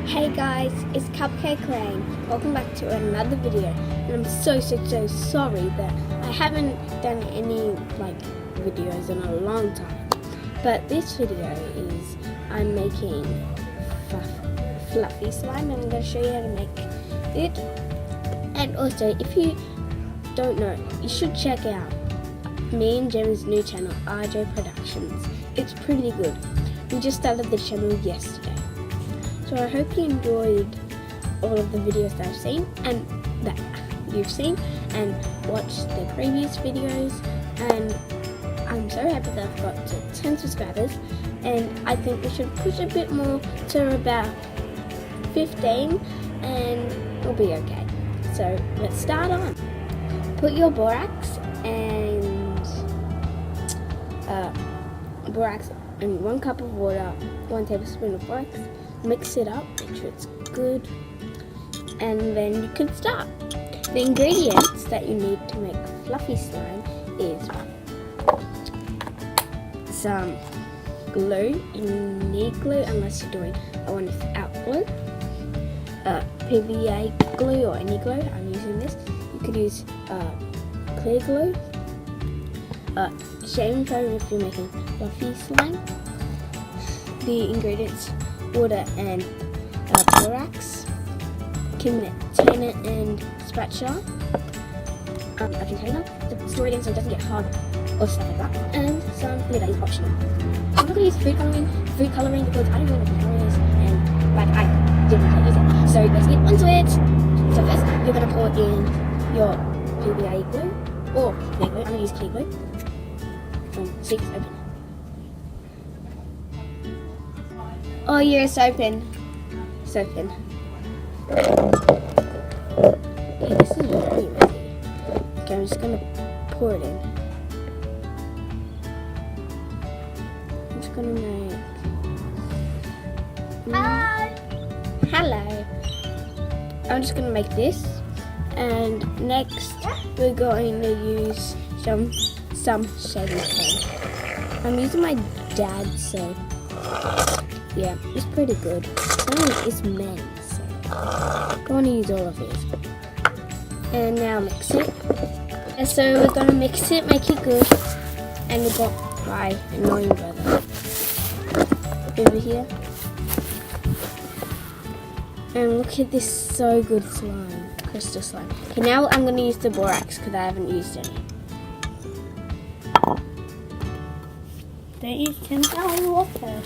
Hey guys, it's Cupcake Rain. Welcome back to another video. And I'm so sorry that I haven't done any videos in a long time. But this video is I'm making fluffy slime and I'm going to show you how to make it. And also, if you don't know, you should check out me and Gem's new channel, RJ Productions. It's pretty good. We just started the channel yesterday. So I hope you enjoyed all of the videos that I've seen and that you've seen and watched the previous videos, and I'm so happy that I've got to 10 subscribers, and I think we should push a bit more to about 15 and we'll be okay. So let's start on. Put your borax and 1 cup of water, 1 tablespoon of borax. Mix it up, make sure it's good, and then you can start. The ingredients that you need to make fluffy slime is some glue. You need glue unless you're doing a one without glue. PVA glue or any glue. I'm using this. You could use clear glue. Shaving foam if you're making fluffy slime. The ingredients: water and borax, container and spatula, a container to store it in so it doesn't get hard or stuff like that, and some glitter is optional. I'm not going to use food colouring because I don't know what food colouring is, and I didn't really use it. So let's get onto it. So first you're going to pour in your PVA glue or clear glue. I'm going to use clear glue. See if it's open. Oh yeah, it's open. It's open. Okay, this is really messy. Okay, I'm just gonna pour it in. I'm just gonna make... Hi! Hello! I'm just gonna make this. And next, we're going to use some shaving foam. I'm using my dad's, so... yeah, it's pretty good. It's men's, so I'm going to use all of these. And now mix it. And so we're going to mix it, make it good. And we've got my annoying brother over here. And look at this so good slime, crystal slime. Okay, now I'm going to use the borax because I haven't used any. Don't use 10,000 water.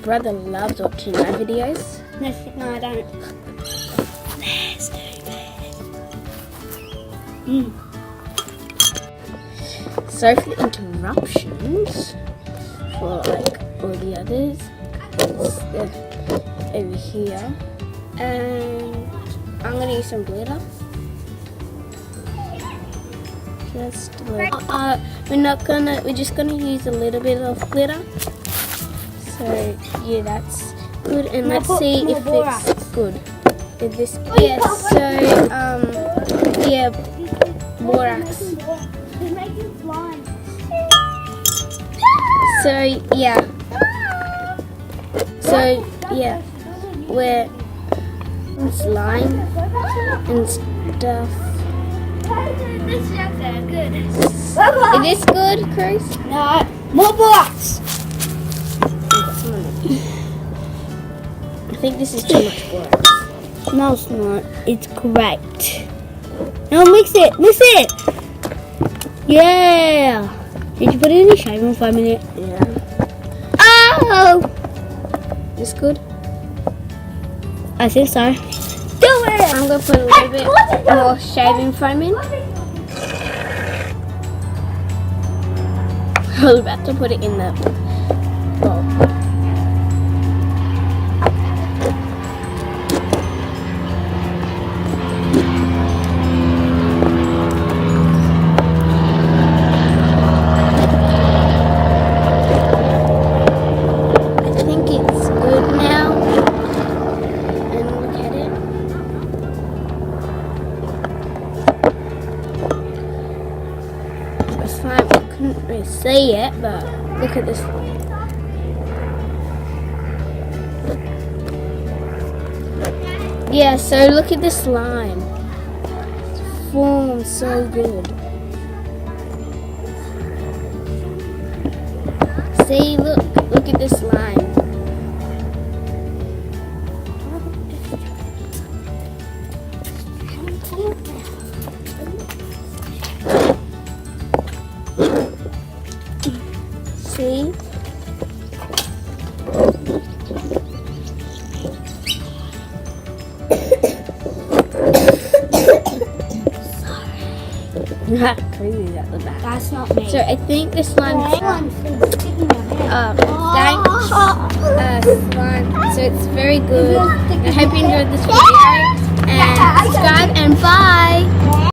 Brother loves watching my videos. No, I don't. Let's do this. Sorry for the interruptions for all the others. It's over here, and I'm gonna use some glitter. We're just gonna use a little bit of glitter. So yeah, that's good, and let's see if it's good. Is this borax. So yeah, we're slime and stuff. Is this good, Chris? No, more borax. I think this is too much borax. No, it's not. It's great. Now mix it. Mix it. Yeah. Did you put any shaving foam in it? Yeah. Oh. This good? I think so. Do it. I'm gonna put a little bit more shaving foam in. I was about to put it in the bowl. See it, but look at this. Yeah, so look at the slime. It's formed so good. See, look at the slime. See? Not crazy at the back. That's not me. So I think the slime. Thanks. Slime. So it's very good. I hope you enjoyed this video and subscribe and bye.